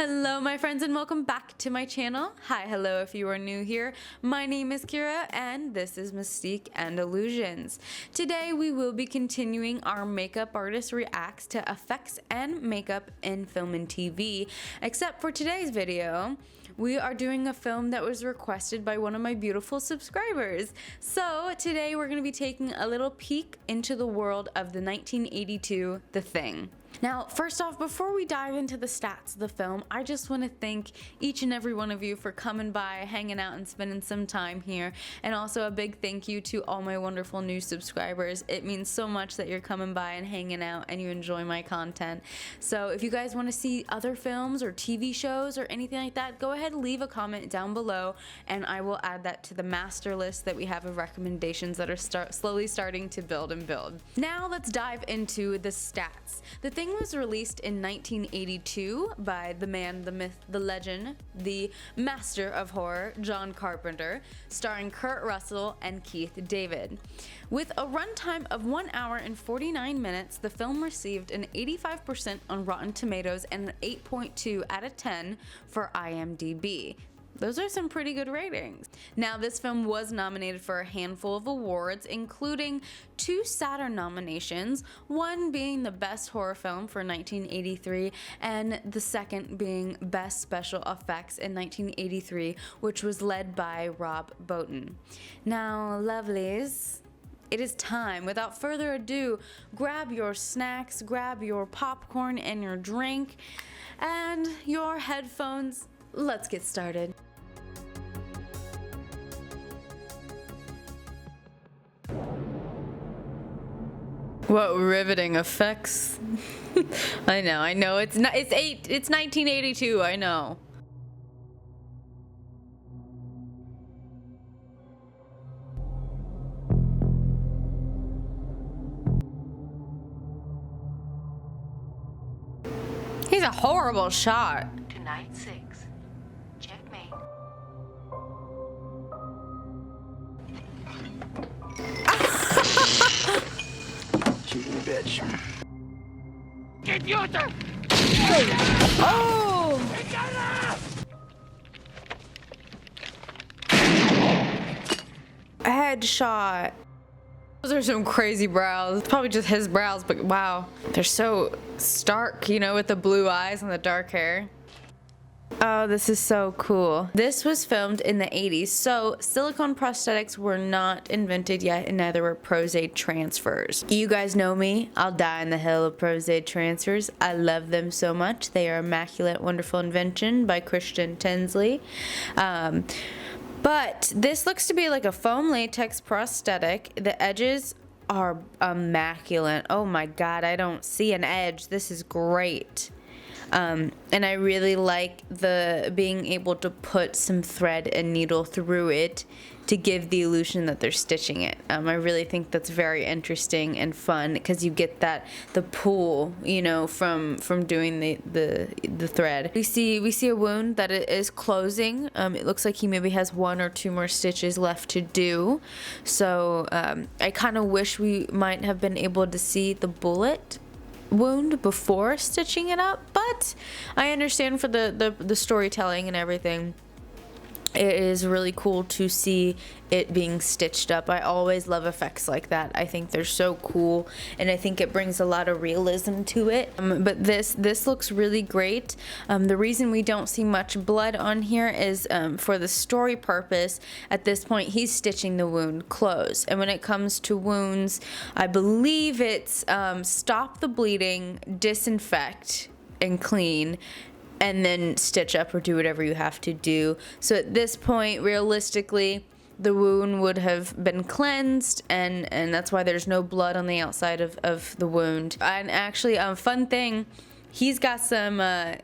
Hello my friends and welcome back to my channel. Hi, hello if you are new here. My name is Kira and this is Mystique and Illusions. Today we will be continuing our makeup artist reacts to effects and makeup in film and TV. Except for today's video, we are doing a film that was requested by one of my beautiful subscribers. So today we're going to be taking a little peek into the world of the 1982 The Thing. Now, first off, before we dive into the stats of the film, I just want to thank each and every one of you for coming by, hanging out, and spending some time here. And also a big thank you to all my wonderful new subscribers. It means so much that you're coming by and hanging out and you enjoy my content. So if you guys want to see other films or TV shows or anything like that, go ahead and leave a comment down below and I will add that to the master list that we have of recommendations that are slowly starting to build and build. Now let's dive into the stats. The Thing was released in 1982 by the man, the myth, the legend, the master of horror, John Carpenter, starring Kurt Russell and Keith David. With a runtime of 1 hour and 49 minutes, the film received an 85% on Rotten Tomatoes and an 8.2 out of 10 for IMDb. Those are some pretty good ratings. Now, this film was nominated for a handful of awards, including 2 Saturn nominations, one being the Best Horror Film for 1983, and the second being Best Special Effects in 1983, which was led by Rob Bottin. Now, lovelies, it is time. Without further ado, grab your snacks, grab your popcorn and your drink, and your headphones. Let's get started. What riveting effects. I know, it's 1982, I know. He's a horrible shot. Tonight 6. Checkmate. Cheating bitch. Oh! Headshot. Those are some crazy brows. It's probably just his brows, but wow. They're so stark, you know, with the blue eyes and the dark hair. Oh, this is so cool. This was filmed in the 80s, so silicone prosthetics were not invented yet, and neither were prostate transfers. You guys know me. I'll die on the hill of prostate transfers. I love them so much. They are immaculate, wonderful invention by Christian Tinsley. But this looks to be like a foam latex prosthetic. The edges are immaculate. Oh my god, I don't see an edge. This is great. And I really like the being able to put some thread and needle through it to give the illusion that they're stitching it. I really think that's very interesting and fun because you get the pull, you know, from doing the thread. We see a wound that it is closing. It looks like he maybe has 1 or 2 more stitches left to do. So I kind of wish we might have been able to see the bullet wound before stitching it up, but I understand for the storytelling and everything, it is really cool to see it being stitched up. I always love effects like that. I think they're so cool, and I think it brings a lot of realism to it. But this looks really great. The reason we don't see much blood on here is for the story purpose. At this point, he's stitching the wound closed, and when it comes to wounds, I believe it's stop the bleeding, disinfect, and clean, and then stitch up or do whatever you have to do. So at this point, realistically, the wound would have been cleansed, and that's why there's no blood on the outside of the wound. And actually, fun thing, he's got some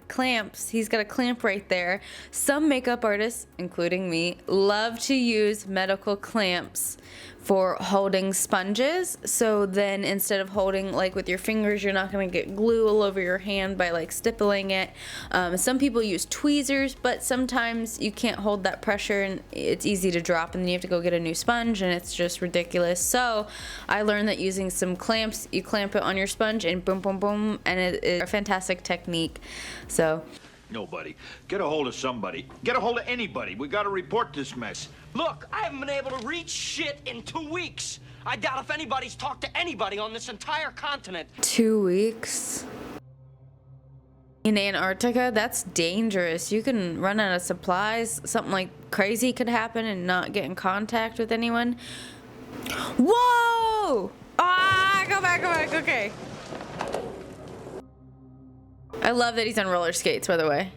clamps. He's got a clamp right there. Some makeup artists, including me, love to use medical clamps for holding sponges. So then instead of holding like with your fingers, you're not going to get glue all over your hand by like stippling it. Some people use tweezers, but sometimes you can't hold that pressure and it's easy to drop and then you have to go get a new sponge and it's just ridiculous. So I learned that using some clamps, you clamp it on your sponge and boom, boom, boom, and it is a fantastic technique. So Nobody. Get a hold of somebody. Get a hold of anybody. We gotta report this mess. Look, I haven't been able to reach shit in 2 weeks. I doubt if anybody's talked to anybody on this entire continent. 2 weeks? In Antarctica? That's dangerous. You can run out of supplies. Something like crazy could happen and not get in contact with anyone. Whoa! Ah, go back, okay. I love that he's on roller skates, by the way.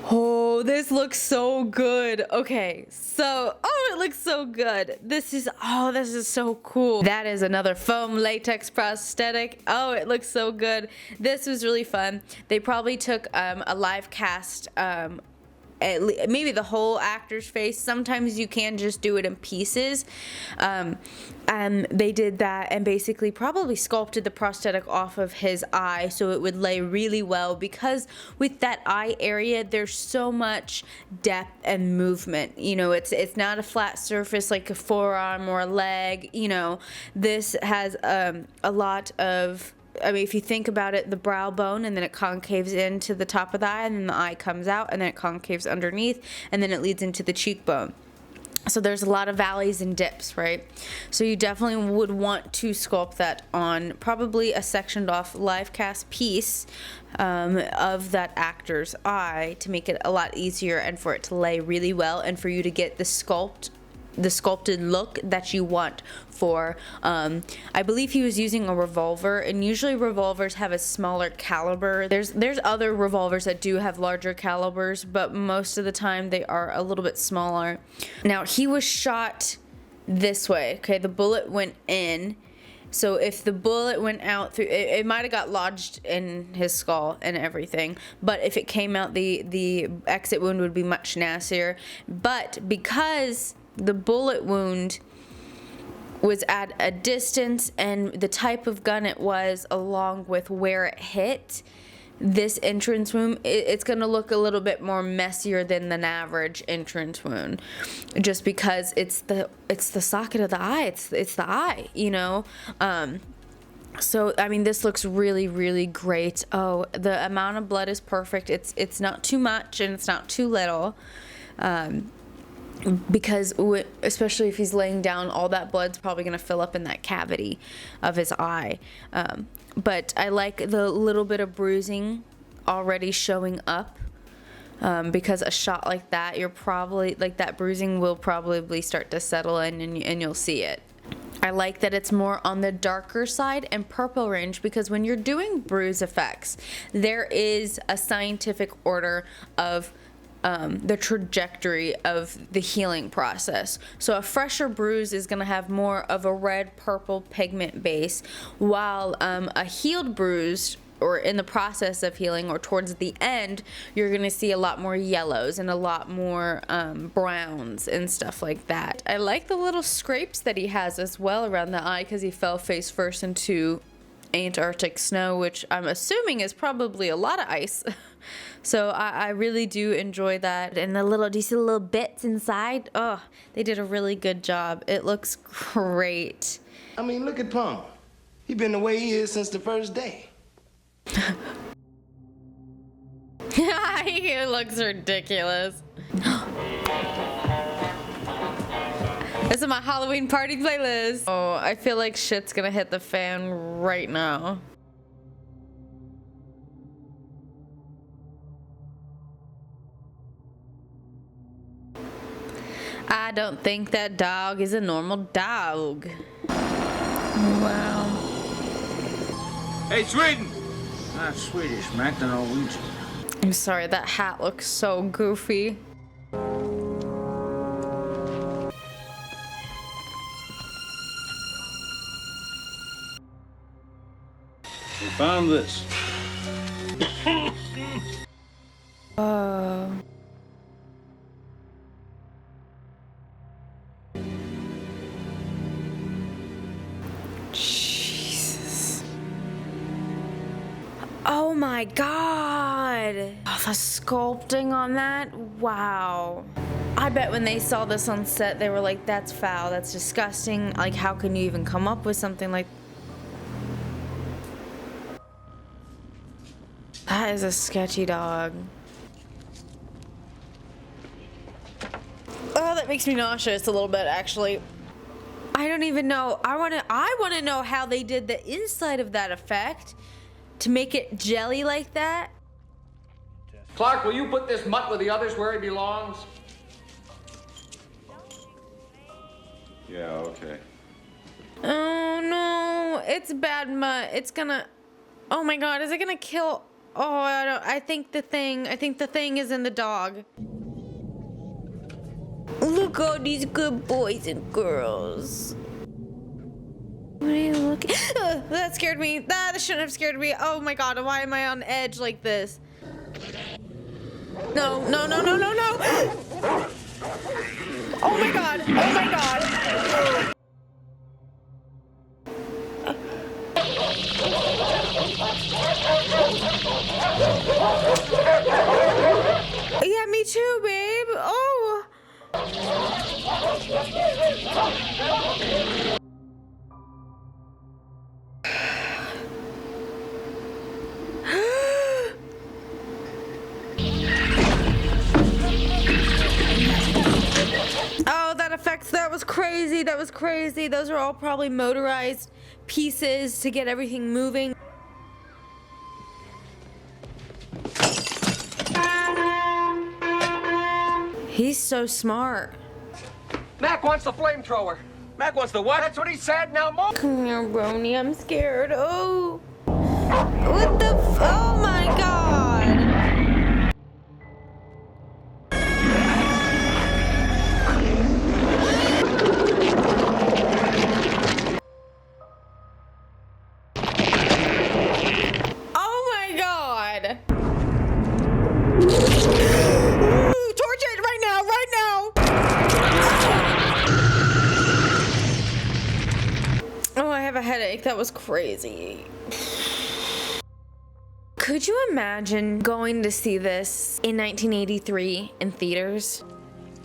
Oh, this looks so good. Okay, so, oh, it looks so good. This is so cool. That is another foam latex prosthetic. Oh, it looks so good. This was really fun. They probably took a live cast, maybe the whole actor's face. Sometimes you can just do it in pieces. And they did that and basically probably sculpted the prosthetic off of his eye so it would lay really well, because with that eye area there's so much depth and movement. You know, it's not a flat surface like a forearm or a leg. You know, this has a lot of, I mean, if you think about it, the brow bone, and then it concaves into the top of the eye, and then the eye comes out, and then it concaves underneath, and then it leads into the cheekbone. So there's a lot of valleys and dips, right? So you definitely would want to sculpt that on probably a sectioned off live cast piece of that actor's eye to make it a lot easier and for it to lay really well and for you to get the sculpted look that you want for, I believe he was using a revolver, and usually revolvers have a smaller caliber. There's other revolvers that do have larger calibers, but most of the time they are a little bit smaller. Now, he was shot this way, okay? The bullet went in. So if the bullet went out through, it might have got lodged in his skull and everything, but if it came out, the exit wound would be much nastier. But because the bullet wound was at a distance and the type of gun it was, along with where it hit, this entrance wound, it's going to look a little bit more messier than an average entrance wound, just because it's the socket of the eye. It's the eye, you know. So I mean, this looks really, really great. Oh, the amount of blood is perfect. It's not too much and it's not too little. Because especially if he's laying down, all that blood's probably going to fill up in that cavity of his eye. But I like the little bit of bruising already showing up, because a shot like that, you're probably, like, that bruising will probably start to settle in and you'll see it. I like that it's more on the darker side and purple range, because when you're doing bruise effects, there is a scientific order of the trajectory of the healing process. So a fresher bruise is going to have more of a red purple pigment base, while a healed bruise, or in the process of healing or towards the end, you're going to see a lot more yellows and a lot more browns and stuff like that. I like the little scrapes that he has as well around the eye, because he fell face first into Antarctic snow, which I'm assuming is probably a lot of ice. So I really do enjoy that. And do you see the little bits inside? Oh, they did a really good job. It looks great. I mean, look at Palmer. He been the way he is since the first day. He looks ridiculous. This is my Halloween party playlist. Oh, I feel like shit's gonna hit the fan right now. I don't think that dog is a normal dog. Wow. Hey, Sweden! Not Swedish, Mac, the Norwegian. I'm sorry, that hat looks so goofy. We found this. Jesus. Oh my god. Oh, the sculpting on that. Wow. I bet when they saw this on set, they were like, that's foul, that's disgusting. Like, how can you even come up with something like That is a sketchy dog. Oh, that makes me nauseous a little bit, actually. I don't even know. I want to know how they did the inside of that effect to make it jelly like that. Clark, will you put this mutt with the others where he belongs? Yeah, okay. Oh no, it's bad mutt. It's gonna. Oh my God, is it gonna kill? Oh, I think the thing is in the dog. Look at all these good boys and girls. What are you looking? That scared me. That shouldn't have scared me. Oh my God, why am I on edge like this? No. Oh my God. Oh my God. Yeah, me too, babe. Oh. Oh, that effect, that was crazy. That was crazy. Those are all probably motorized pieces to get everything moving. He's so smart. Mac wants the flamethrower. Mac wants the what? That's what he said. Now move. Come here, Brony. I'm scared. Oh. What the oh my God. Oh my God. Torch it right now, right now. Oh, I have a headache. That was crazy. Could you imagine going to see this in 1983 in theaters?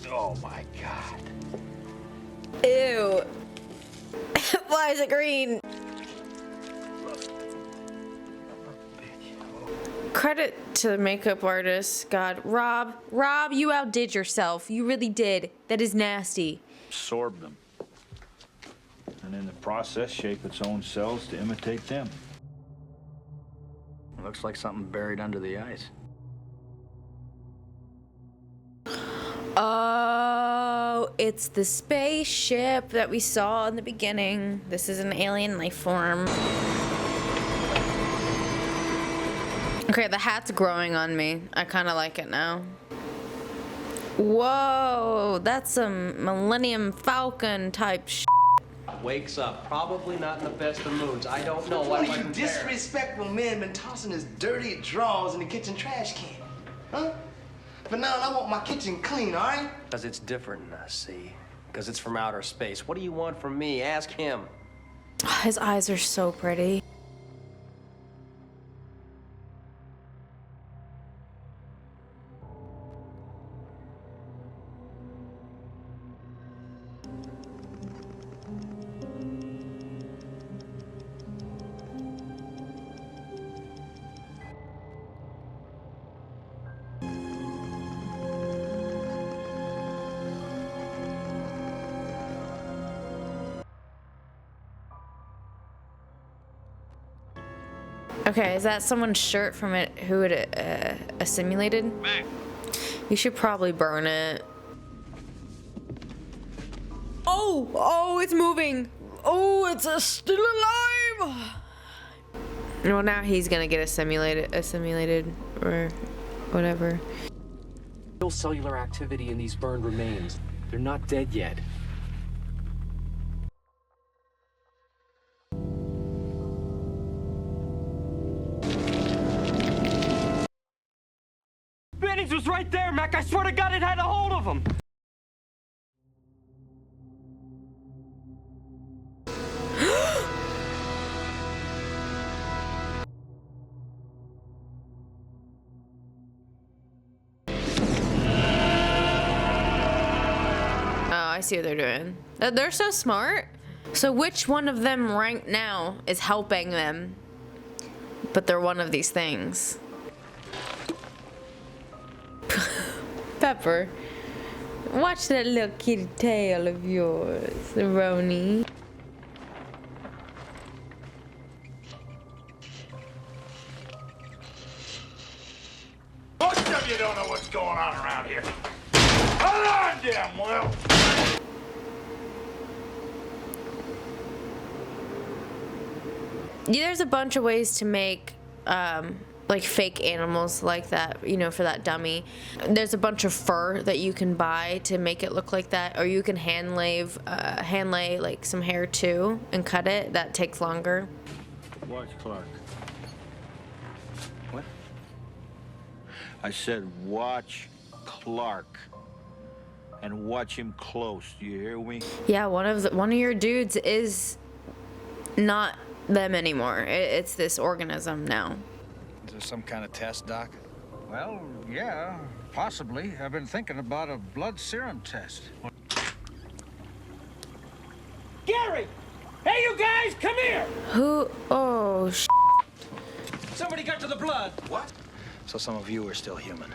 Oh my God. Ew. Why is it green? Credit to the makeup artist. God, Rob, you outdid yourself. You really did. That is nasty. Absorb them. And in the process, shape its own cells to imitate them. Looks like something buried under the ice. Oh, it's the spaceship that we saw in the beginning. This is an alien life form. Okay, the hat's growing on me. I kind of like it now. Whoa, that's some Millennium Falcon type shit. Wakes up, probably not in the best of moods. I don't know what What are you disrespectful men been tossing his dirty drawers in the kitchen trash can? Huh? But now I want my kitchen clean, all right? Because it's different, see? Because it's from outer space. What do you want from me? Ask him. His eyes are so pretty. Okay, is that someone's shirt from it who it assimilated? You should probably burn it. Oh, it's moving. Oh, it's still alive. Well, now he's gonna get assimilated or whatever. Still cellular activity in these burned remains. They're not dead yet. Bennings was right there, Mac. I swear to God it had a hold of him. I see what they're doing. They're so smart. So which one of them right now is helping them? But they're one of these things. Pepper, watch that little kitty tail of yours, Roni. Most of you don't know what's going on around here. Hold on, damn well. Yeah, there's a bunch of ways to make like fake animals like that, you know, for that dummy. There's a bunch of fur that you can buy to make it look like that, or you can hand lay like some hair too and cut it. That takes longer. Watch Clark. What? I said watch Clark. And watch him close. Do you hear me? Yeah, one of your dudes is not them anymore. It's this organism now. Is there some kind of test, Doc? Well, yeah, possibly. I've been thinking about a blood serum test. Gary! Hey, you guys, come here! Who? Oh, Somebody got to the blood. What? So some of you are still human.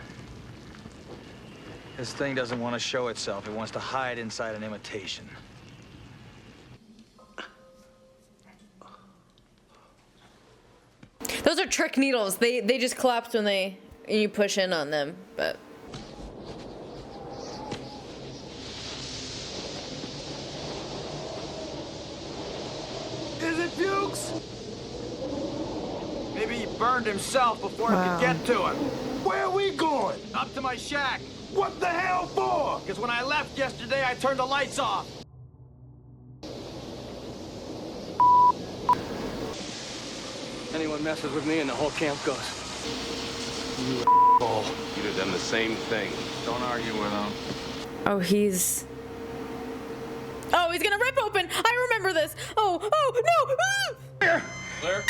This thing doesn't want to show itself. It wants to hide inside an imitation. those are trick needles. They just collapse when you push in on them, but. Is it Fuchs? Maybe he burned himself before I could get to him. Where are we going? Up to my shack. What the hell for? Because when I left yesterday, I turned the lights off. Anyone messes with me and the whole camp goes. You ball. You'd have done the same thing. Don't argue with him. Oh, he's gonna rip open. I remember this. Oh no! Ah! Clear. Clear.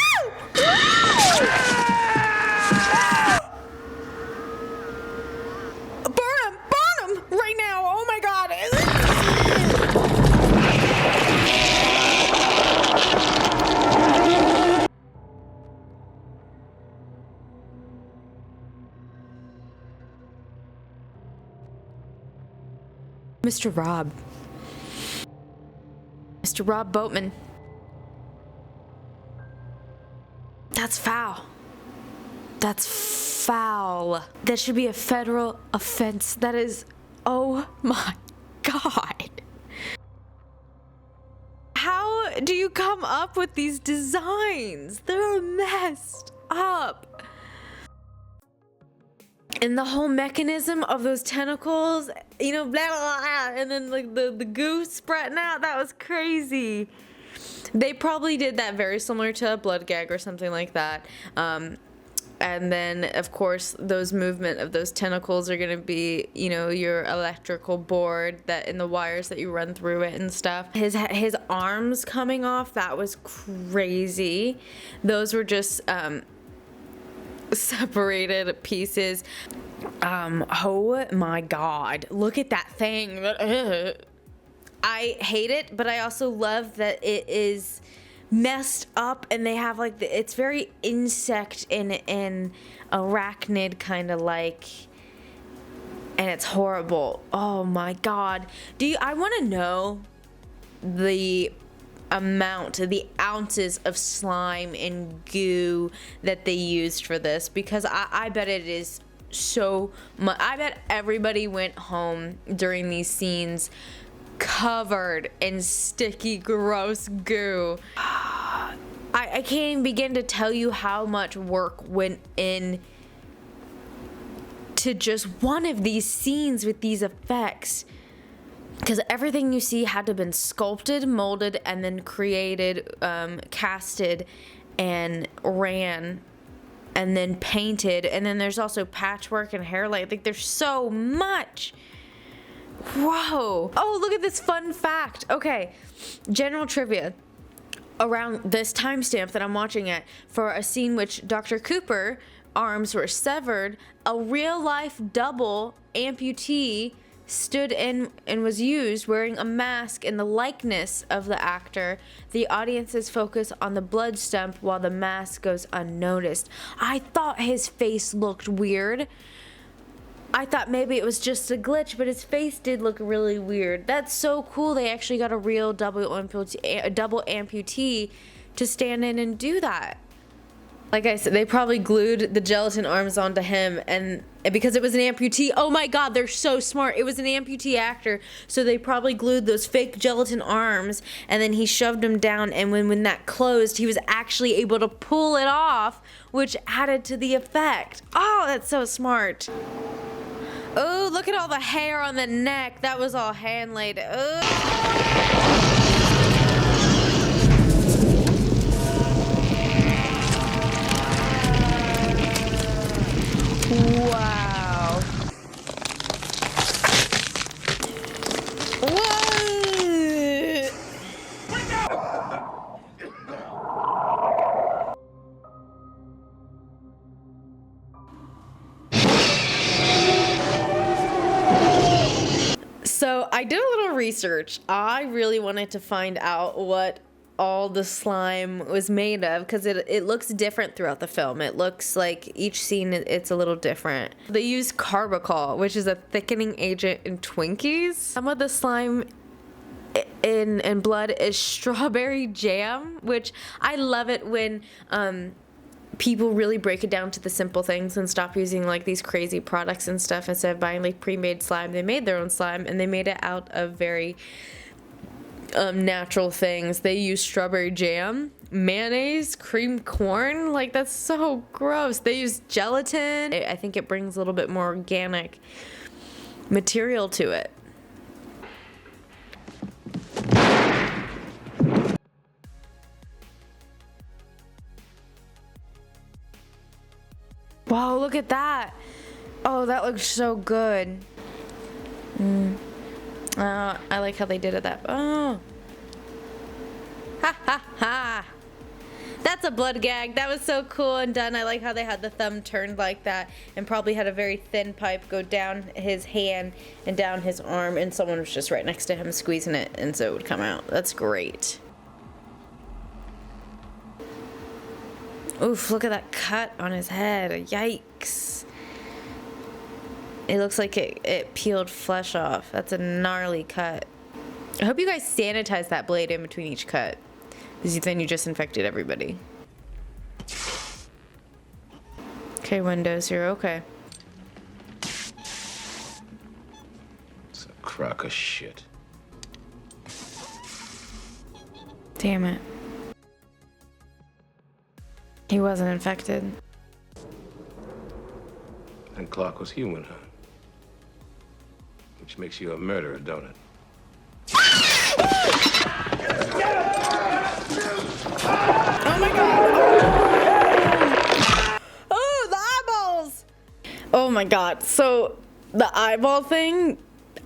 Burn him right now. Oh my God. Mr. Rob. Mr. Rob Boatman. That's foul. That's foul. That should be a federal offense. That is, oh my God. How do you come up with these designs? They're messed up. And the whole mechanism of those tentacles, you know, blah, blah, blah, and then like the goo spreading out, that was crazy. They probably did that very similar to a blood gag or something like that. And then, of course, those movement of those tentacles are going to be, you know, your electrical board that and the wires that you run through it and stuff. His arms coming off, that was crazy. Those were just separated pieces. Oh my God, look at that thing. I hate it, but I also love that it is messed up and they have like it's very insect and arachnid kind of like, and it's horrible. Oh my God. I want to know the ounces of slime and goo that they used for this, because I bet it is so much. I bet everybody went home during these scenes covered in sticky, gross goo. I can't even begin to tell you how much work went in to just one of these scenes with these effects. Because everything you see had to have been sculpted, molded, and then created, casted, and ran, and then painted. And then there's also patchwork and hairline. Like, there's so much. Whoa. Oh, look at this fun fact. Okay, general trivia. Around this timestamp that I'm watching at, for a scene which Dr. Cooper arms were severed, a real-life double amputee stood in and was used wearing a mask in the likeness of the actor. The audience's focus on the blood stump while the mask goes unnoticed. I thought his face looked weird. I thought maybe it was just a glitch, but his face did look really weird. That's so cool. They actually got a real double amputee to stand in and do that. Like I said, they probably glued the gelatin arms onto him, and because it was an amputee, oh my god, they're so smart. It was an amputee actor, so they probably glued those fake gelatin arms, and then he shoved them down, and when that closed, he was actually able to pull it off, which added to the effect. Oh, that's so smart. Oh, look at all the hair on the neck. That was all hand laid. Wow. Whoa. So I did a little research. I really wanted to find out what all the slime was made of, because it looks different throughout the film. It looks like each scene it's a little different. They use carbachol, which is a thickening agent in Twinkies. Some of the slime in blood is strawberry jam, which I love it when people really break it down to the simple things and stop using like these crazy products and stuff. Instead of buying like pre-made slime, they made their own slime, and they made it out of very natural things. They use strawberry jam, mayonnaise, cream corn. Like, that's so gross. They use gelatin. I think it brings a little bit more organic material to it. Wow, look at that. Oh, that looks so good. I like how they did it oh. Ha ha ha. That's a blood gag. That was so cool and done. I like how they had the thumb turned like that, and probably had a very thin pipe go down his hand and down his arm, and someone was just right next to him squeezing it, and so it would come out. That's great. Oof, look at that cut on his head. Yikes. It looks like it peeled flesh off. That's a gnarly cut. I hope you guys sanitize that blade in between each cut, because then you just infected everybody. Okay, Windows, you're okay. It's a crock of shit. Damn it. He wasn't infected. And Clark was human, huh? Which makes you a murderer, don't it? Oh my god! Oh, the eyeballs! Oh my god. So, the eyeball thing,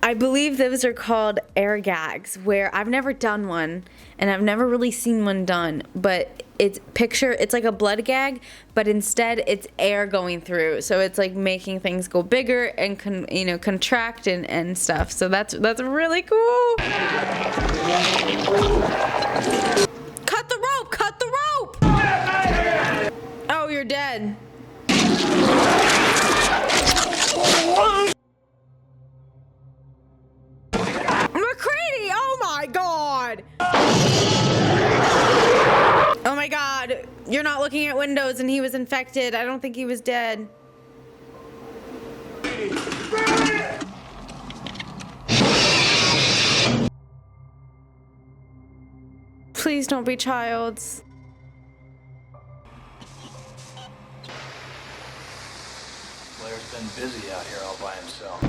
I believe those are called air gags, where I've never done one, and I've never really seen one done, but it's like a blood gag, but instead it's air going through, so it's like making things go bigger and contract and stuff. So that's really cool. Cut the rope! Cut the rope! Oh, you're dead. McCready! Oh my god! Oh my god, you're not looking at Windows, and he was infected. I don't think he was dead. Please don't be Childs. Blair's been busy out here all by himself.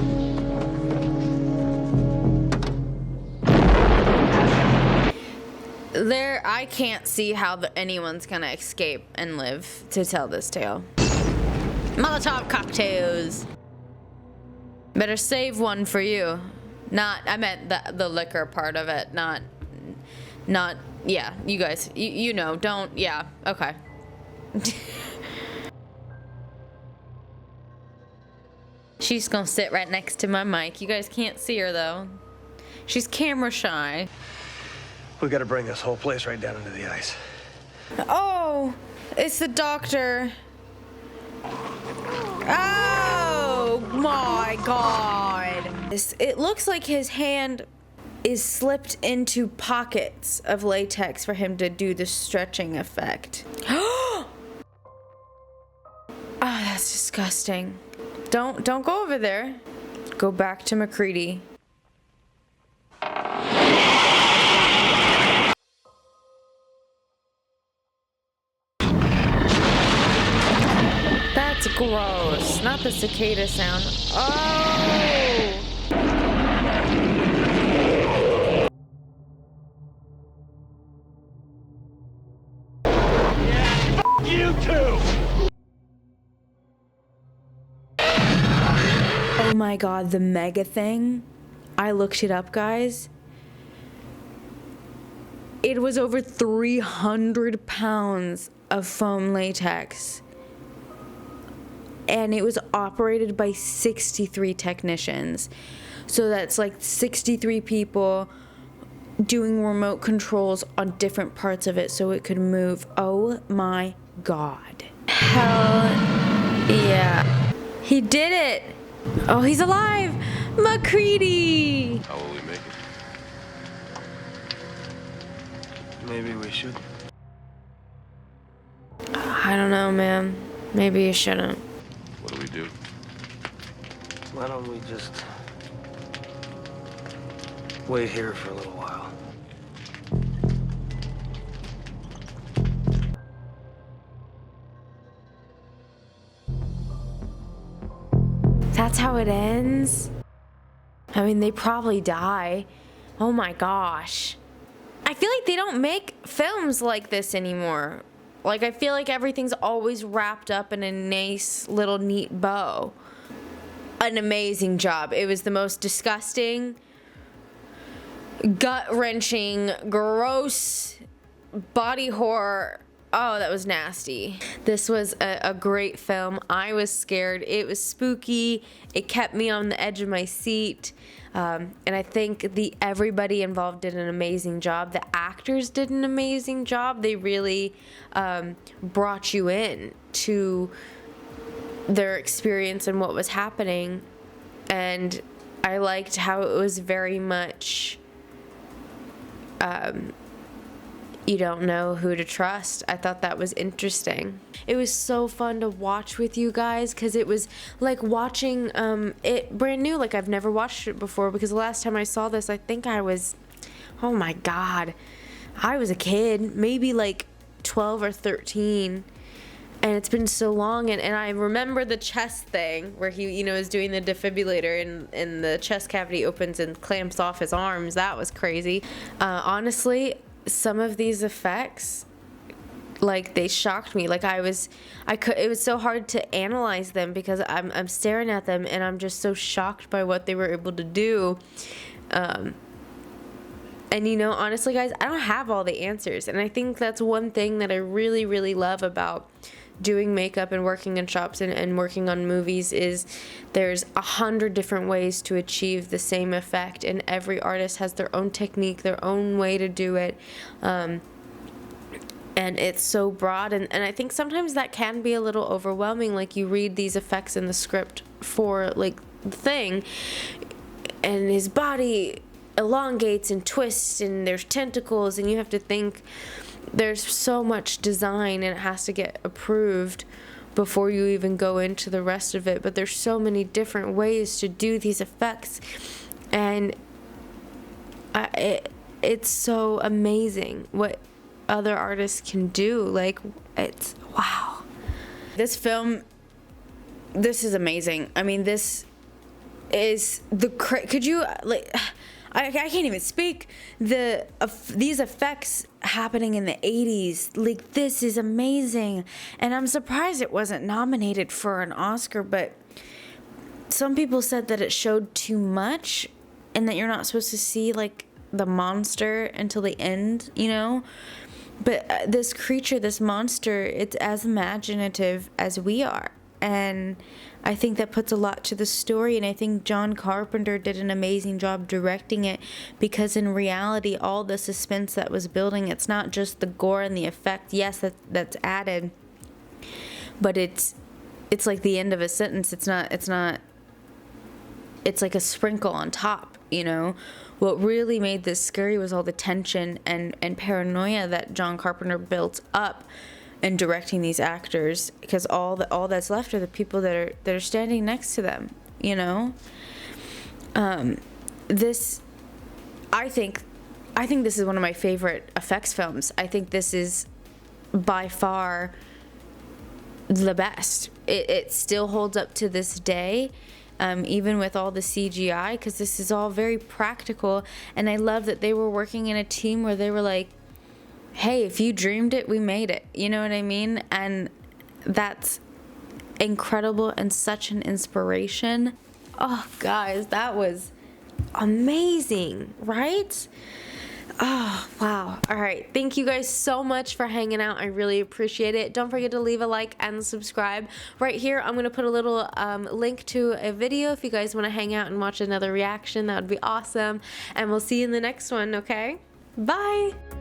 I can't see how anyone's gonna escape and live to tell this tale. Molotov cocktails. Better save one for you. I meant the liquor part of it, not, yeah, you guys, you know, don't, yeah, okay. She's gonna sit right next to my mic. You guys can't see her though. She's camera shy. We gotta bring this whole place right down into the ice. Oh, it's the doctor. Oh, my god. It looks like his hand is slipped into pockets of latex for him to do the stretching effect. Oh, that's disgusting. Don't go over there. Go back to McCready. That's gross. Not the cicada sound. Oh! You too! Oh my god, the mega thing. I looked it up, guys. It was over 300 pounds of foam latex. And it was operated by 63 technicians. So that's like 63 people doing remote controls on different parts of it so it could move. Oh my god. Hell yeah. He did it. Oh, he's alive. McCready. How will we make it? Maybe we should. I don't know, man. Maybe you shouldn't. What do we do? Why don't we just wait here for a little while? That's how it ends? I mean, they probably die. Oh my gosh. I feel like they don't make films like this anymore. Like, I feel like everything's always wrapped up in a nice little neat bow. An amazing job. It was the most disgusting, gut-wrenching, gross body horror. Oh, that was nasty. This was a great film. I was scared. It was spooky. It kept me on the edge of my seat. And I think everybody involved did an amazing job. The actors did an amazing job. They really brought you in to their experience and what was happening. And I liked how it was very much you don't know who to trust. I thought that was interesting. It was so fun to watch with you guys because it was like watching it brand new. Like, I've never watched it before because the last time I saw this, I think I was, oh my God, I was a kid, maybe like 12 or 13. And it's been so long, and I remember the chest thing where he, is doing the defibrillator and the chest cavity opens and clamps off his arms. That was crazy. Honestly, some of these effects, like, they shocked me. Like, it was so hard to analyze them because I'm staring at them and I'm just so shocked by what they were able to do. And honestly, guys, I don't have all the answers, and I think that's one thing that I really, really love about doing makeup and working in shops and working on movies is there's 100 different ways to achieve the same effect, and every artist has their own technique, their own way to do it, and it's so broad, and I think sometimes that can be a little overwhelming. Like, you read these effects in the script for, like, the thing, and his body elongates and twists and there's tentacles, and you have to think there's so much design and it has to get approved before you even go into the rest of it. But there's so many different ways to do these effects, and it's so amazing what other artists can do. Like, it's wow. This film, this is amazing. I mean, this is could you, like, I can't even speak. These effects happening in the 80s, like, this is amazing. And I'm surprised it wasn't nominated for an Oscar, but some people said that it showed too much and that you're not supposed to see, like, the monster until the end, But this creature, this monster, it's as imaginative as we are. And I think that puts a lot to the story, and I think John Carpenter did an amazing job directing it, because in reality, all the suspense that was building, it's not just the gore and the effect. Yes, that's added, but it's like the end of a sentence. It's not it's like a sprinkle on top, you know. What really made this scary was all the tension and paranoia that John Carpenter built up in directing these actors, because all that's left are the people that are standing next to them, you know. This, I think this is one of my favorite effects films. I think this is by far the best. It still holds up to this day, even with all the CGI, because this is all very practical. And I love that they were working in a team where they were like, hey, if you dreamed it, we made it. You know what I mean? And that's incredible and such an inspiration. Oh, guys, that was amazing, right? Oh, wow. All right. Thank you guys so much for hanging out. I really appreciate it. Don't forget to leave a like and subscribe. Right here, I'm going to put a little link to a video if you guys want to hang out and watch another reaction. That would be awesome. And we'll see you in the next one, okay? Bye.